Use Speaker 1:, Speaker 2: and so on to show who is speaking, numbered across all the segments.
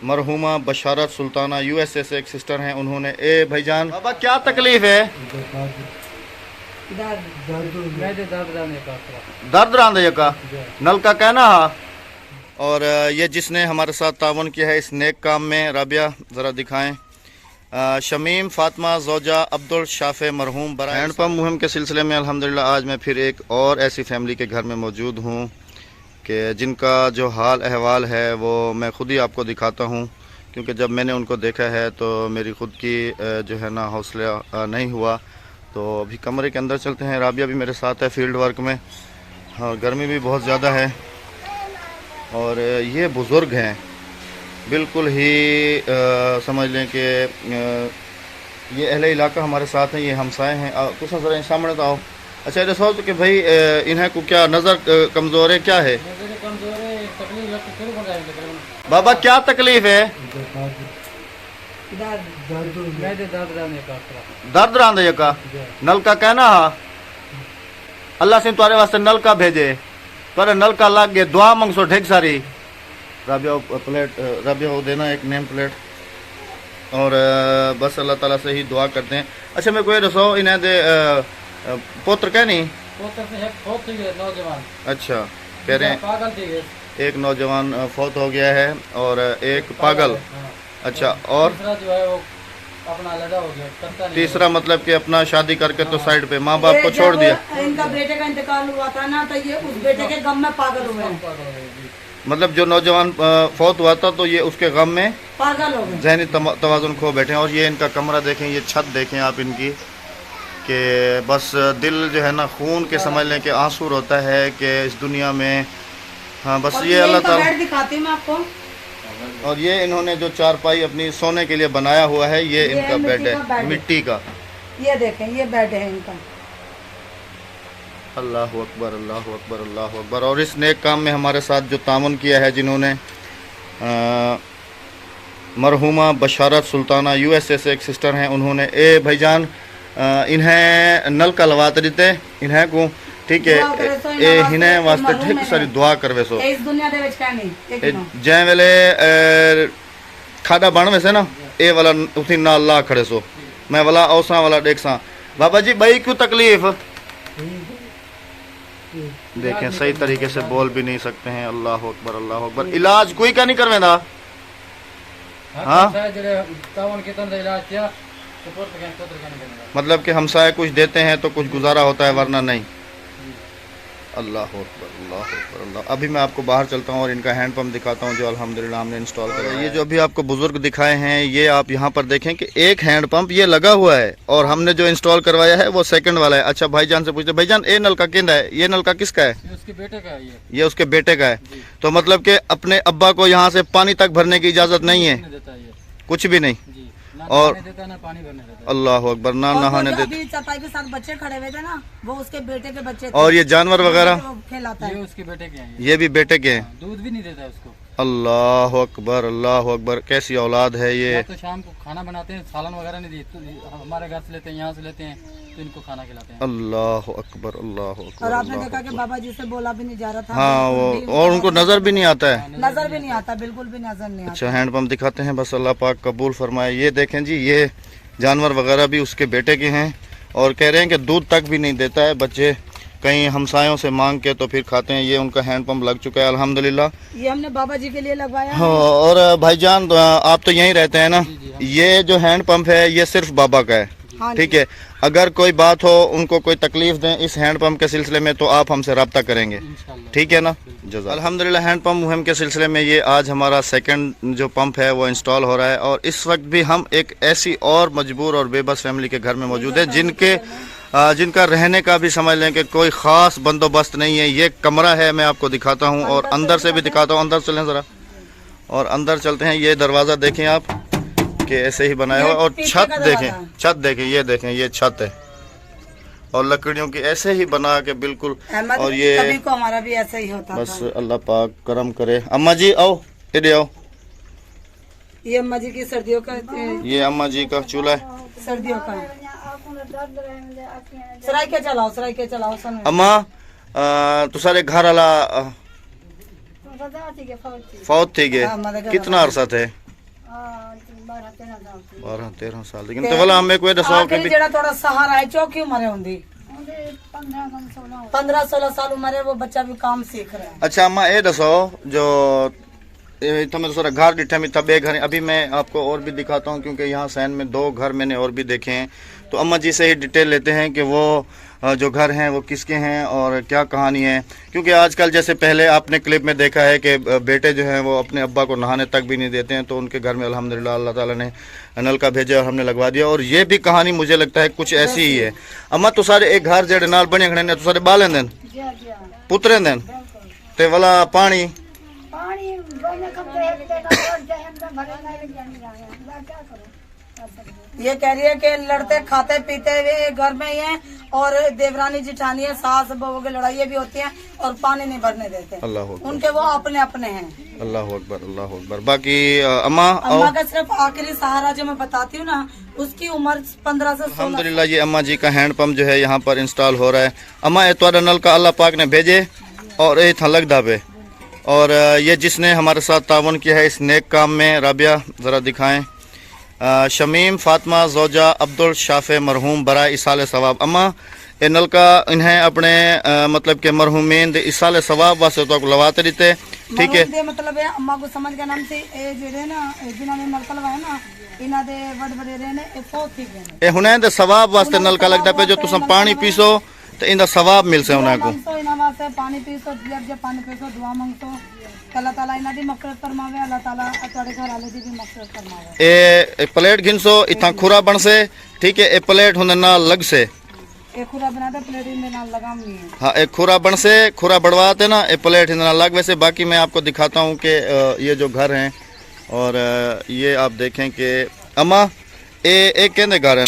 Speaker 1: मरहुमा बशारत Sultana USA से एक sister हैं, उन्होंने ए भाईजान बाबा क्या तकलीफ है? दर्द रांधे का नल का कहना है। और ये जिसने हमारे साथ तावन किया है इस नेक काम में, राबिया ज़रा दिखाएं। शमीम फातिमा ज़ौजा अब्दुल शाफ़े मरहूम बराए हैंडपम्प मुहिम के सिलसिले में अल्हम्दुलिल्लाह आज मैं फिर एक और ऐसी फैमिली के घर में मौजूद हूँ कि जिनका जो हाल अहवाल है वो मैं ख़ुद ही आपको दिखाता हूँ, क्योंकि जब मैंने उनको देखा है तो मेरी ख़ुद की जो है ना हौसला नहीं हुआ। तो अभी कमरे के अंदर चलते हैं। राबिया भी मेरे साथ है फील्ड वर्क में, और गर्मी भी बहुत ज़्यादा है। और ये बुज़ुर्ग हैं, बिल्कुल ही समझ लें कि ये अहले इलाका हमारे साथ हैं, ये हमसाए हैं। कुछ ज़रा सामने तो आओ। अच्छा ये सोच कि भाई इन्हें को क्या नज़र कमज़ोर है, क्या है बाबा, क्या तकलीफ है? दर्द रांधे का नल का कहना है। अल्लाह से तुम्हारे वास्ते नल का भेजे, पर नल का लाग गए दुआ मंगसो ढेक सारी। राबिया प्लेट, राबिया वो देना एक नेम प्लेट, और बस अल्लाह ताला से ही दुआ करते हैं। अच्छा मैं कोई रसो इन्हें दे पोत्र क्या नहीं नौजवान, अच्छा कह रहे हैं एक नौजवान फौत हो गया है और एक पागल। अच्छा और जो है वो अपना अलग हो गया। तीसरा मतलब कि अपना शादी करके तो साइड पे माँ बाप को छोड़ दिया।
Speaker 2: इनका बेटे का इंतकाल हुआ था ना, तो ये उस बेटे के गम में पागल हुए हैं।
Speaker 1: मतलब जो नौजवान फौत हुआ था तो ये उसके गम में
Speaker 2: पागल हो गए,
Speaker 1: ज़हनी तवाज़ुन खो बैठे हैं। और ये इनका कमरा देखें, ये छत देखें आप इनकी, कि बस दिल जो है ना खून के समझ लें कि आंसू रोता है कि इस दुनिया में। हाँ बस ये अल्लाह ताला
Speaker 2: दिखाती मैं आपको।
Speaker 1: और ये इन्होंने जो चारपाई अपनी सोने के लिए बनाया हुआ है, ये इनका बेड है मिट्टी का।
Speaker 2: ये देखें ये बेड है इनका।
Speaker 1: अल्लाह अकबर अल्लाह अकबर अल्लाह अकबर। और इस नेक काम में हमारे साथ जो तामुन किया है, जिन्होंने मरहुमा बशारत सुल्ताना यूएसए से एक सिस्टर हैं, उन्होंने ए भाईजान इन्हें नल का लवात देते इन्हें को, ठीक है, इन्हें वास्ते ठीक सारी दुआ करवे सो
Speaker 2: इस दुनिया दे विच कहनी
Speaker 1: जै वेले खाड़ा बन वैसे ना ए वाला उसी नाल ला खड़े सो, मैं वाला औसा वाला देख सा। बाबा जी भाई क्यों तकलीफ देखें, सही तरीके से बोल भी नहीं सकते हैं। अल्लाह अकबर अल्लाह अकबर। इलाज कोई का नहीं करवेंदा? हाँ मतलब कि हमसाए कुछ देते हैं तो कुछ गुजारा होता है, वरना नहीं। अल्लाह अकबर अल्लाह अकबर अल्लाह। अभी मैं आपको बाहर चलता हूँ और इनका हैंडपम्प दिखाता हूँ जो अल्हम्दुलिल्लाह हमने इंस्टॉल करा है। ये जो अभी आपको बुजुर्ग दिखाए हैं, ये आप यहाँ पर देखें कि एक हैंडपम्प ये लगा हुआ है और हमने जो इंस्टॉल करवाया है वो सेकंड वाला है। अच्छा भाईजान से पूछते, भाईजान ये नल का किंदा है, ये नल का किसका है?
Speaker 3: उसके बेटे का है। ये
Speaker 1: उसके बेटे का है। तो मतलब कि अपने अब्बा को यहाँ से पानी तक भरने की इजाज़त नहीं है, कुछ भी नहीं। और
Speaker 3: पानी भरने देता।
Speaker 1: अल्लाह अकबर, ना नहाने देते।
Speaker 2: चपाई के साथ बच्चे खड़े हुए थे ना, वो उसके बेटे के बच्चे थे।
Speaker 1: और ये जानवर वगैरह
Speaker 2: खिलाता है,
Speaker 3: ये उसके बेटे के हैं।
Speaker 1: ये भी बेटे के हैं।
Speaker 3: दूध भी नहीं देता है उसको।
Speaker 1: अल्लाह अकबर अल्लाह अकबर, कैसी औलाद है ये।
Speaker 3: तो शाम को खाना बनाते हैं, सालन वगैरह नहीं देते, तो हमारे घर से लेते हैं, यहाँ से लेते हैं, तो इनको खाना खिलाते हैं।
Speaker 1: अल्लाह अकबर अल्लाह अकबर।
Speaker 2: और आपने देखा कि बाबा जी से बोला भी नहीं जा रहा था।
Speaker 1: हाँ वो, और उनको नजर भी नहीं आता है,
Speaker 2: नजर भी नहीं आता, बिल्कुल भी नजर नहीं आता।
Speaker 1: अच्छा हैंडपम्प दिखाते हैं, बस अल्लाह पाक कबूल फरमाए। ये देखें जी, ये जानवर वगैरह भी उसके बेटे के हैं और कह रहे हैं कि दूध तक भी नहीं देता है। बच्चे कहीं हमसायों से मांग के तो फिर खाते हैं। ये उनका हैंडपम्प लग चुका है अल्हम्दुलिल्लाह।
Speaker 2: ये हमने बाबा जी के लिए लगवाया है।
Speaker 1: हाँ, और भाईजान आप तो यहीं रहते हैं ना? ये जो हैंडपम्प है ये सिर्फ बाबा का है, ठीक है। अगर कोई बात हो, उनको कोई तकलीफ दें इस हैंडपम्प के सिलसिले में, तो आप हमसे रब्ता करेंगे, ठीक है ना? जज़ा। अल्हम्दुलिल्लाह हैंडपम्प मुहिम के सिलसिले में ये आज हमारा सेकंड जो पंप है वो इंस्टॉल हो रहा है। और इस वक्त भी हम एक ऐसी और मजबूर और बेबस फैमिली के घर में मौजूद है, जिनका रहने का भी समझ लें कि कोई ख़ास बंदोबस्त नहीं है। ये कमरा है, मैं आपको दिखाता हूँ और अंदर से भी दिखाता हूँ। अंदर चलें ज़रा, और अंदर चलते हैं। ये दरवाज़ा देखें आप कि ऐसे ही बनाया हुआ, और छत देखें, छत देखें, ये देखें, ये छत है और लकड़ियों की ऐसे ही बना के बिल्कुल। और ये
Speaker 2: कभी को हमारा भी ऐसा ही होता
Speaker 1: बस अल्लाह पाक करम करे। अम्मा जी आओ, इधर आओ।
Speaker 2: ये अम्मा जी की सर्दियों का,
Speaker 1: ये अम्मा जी का चूल्हा है,
Speaker 2: सर्दियों का। सराय के चलाओ, सराय के चलाओ।
Speaker 1: अम्मा तो सारे घर वाला फौत थी गए, कितना अरसा थे? 12 13 साल लेकिन तो वाला हमें कोई दसाओ के
Speaker 2: आखिरी जेड़ा थोड़ा सहारा है चौकी उम्र होंदी 15-16 साल उम्र है, वो बच्चा भी काम सीख रहा है।
Speaker 1: अच्छा अम्मा ये दसो जो तुम्हें तो घर डिठे में तबे घर अभी मैं आपको और भी दिखाता हूँ क्योंकि यहाँ सैन में 2 घर मैंने और भी देखे हैं। तो अम्मा जी से ही डिटेल लेते हैं कि वो जो घर हैं वो किसके हैं और क्या कहानी है, क्योंकि आजकल जैसे पहले आपने क्लिप में देखा है कि बेटे जो हैं वो अपने अब्बा को नहाने तक भी नहीं देते हैं, तो उनके घर में अल्हम्दुलिल्लाह अल्लाह ताला ने नल का भेजा और हमने लगवा दिया। और ये भी कहानी मुझे लगता है कुछ ऐसी ही है। अम्मा तो सारे एक घर जेड़े नाल बने खड़े ने तो सारे बालें देन पुत्रे देन ते वाला पानी
Speaker 2: ये कह रही है कि लड़ते खाते पीते हुए घर में ही हैं और देवरानी जिठानी है, सास बहू की लड़ाई भी होती है और पानी नहीं भरने देते।
Speaker 1: अल्लाह अकबर
Speaker 2: उनके वो अपने अपने हैं।
Speaker 1: अल्लाह अकबर अल्लाह अकबर। बाकी अम्मा
Speaker 2: अम्मा का सिर्फ आखिरी सहारा जो मैं बताती हूँ ना, उसकी उम्र 15 से 16।
Speaker 1: अल्हम्दुलिल्लाह ये अम्मा जी का हैंड पंप जो है यहाँ पर इंस्टॉल हो रहा है। अम्मा ये तुम्हारा नल का अल्लाह पाक ने भेजे और ये था लगदा पे, और ये जिसने हमारे साथ तावन किया है इस नेक काम में, राबिया ज़रा दिखाएं। शमीम फातिमा ज़ौजा अब्दुल शाफ़े मरहूम बरा इसाल सवाब। अम्मा ये नल का इन्हें अपने मतलब के मरहूमीन दे इसाल सवाब वास्ते तो लवाते रहते, ठीक है।
Speaker 2: मतलब है अम्मा को समझ के नाम से ए जेड़े ना जिन्होंने नलका लगाया ना इना दे बड़ बड़े रहने ए सो ठीक है।
Speaker 1: ए हुने दे सवाब वास्ते नलका लगदा पे जो तुम पानी पीसो तो इंदा सवाब मिल से उन्हें को
Speaker 2: इना वास्ते पानी पीसो जब पानी पीसो दुआ मांगतो अल्लाह ताला इना दी मग़फ़िरत फरमावे, अल्लाह ताला तुम्हारे घर वाले दी भी मग़फ़िरत फरमावे।
Speaker 1: ए प्लेट घिनसो इथा खुरा बन से, ठीक है। ए प्लेट हुने ना लग से
Speaker 2: एक खुरा बना दे प्लेट में ना लगाम नहीं है।
Speaker 1: हाँ एक खुरा बन से खुरा बढ़वाते ना ए प्लेट हिंदना लग। वैसे बाकी मैं आपको दिखाता हूँ कि ये जो घर हैं और ये आप देखें कि अम्मा ए कहते घर हैं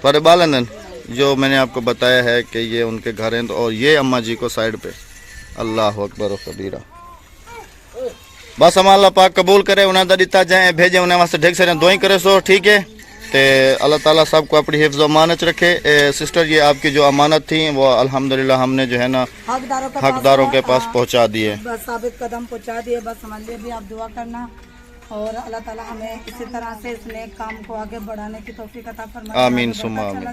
Speaker 1: थोड़े बालन जो मैंने आपको बताया है कि ये उनके घर हैं। और ये अम्मा जी को साइड पे अल्लाह अकबर कबीरा। बस हम अल्लाह पाक कबूल करे, उन्हें दिता जाए भेजे उन्हें वास्ते ढेर सारे दुआई करे सो, ठीक है। तो अल्लाह ताला सबको अपनी हिफ्ज़ अमानत रखे। सिस्टर ये आपकी जो अमानत थी वो अल्हम्दुलिल्लाह हमने जो है ना हकदारों के पास पहुंचा दिए,
Speaker 2: बस साबित कदम पहुंचा दिए। बस हमारे लिए भी आप दुआ करना और अल्लाह ताला हमें इसी तरह से इस नेक काम को आगे बढ़ाने की तौफीक अता फरमाए।
Speaker 1: आमीन सुम्मा आमीन।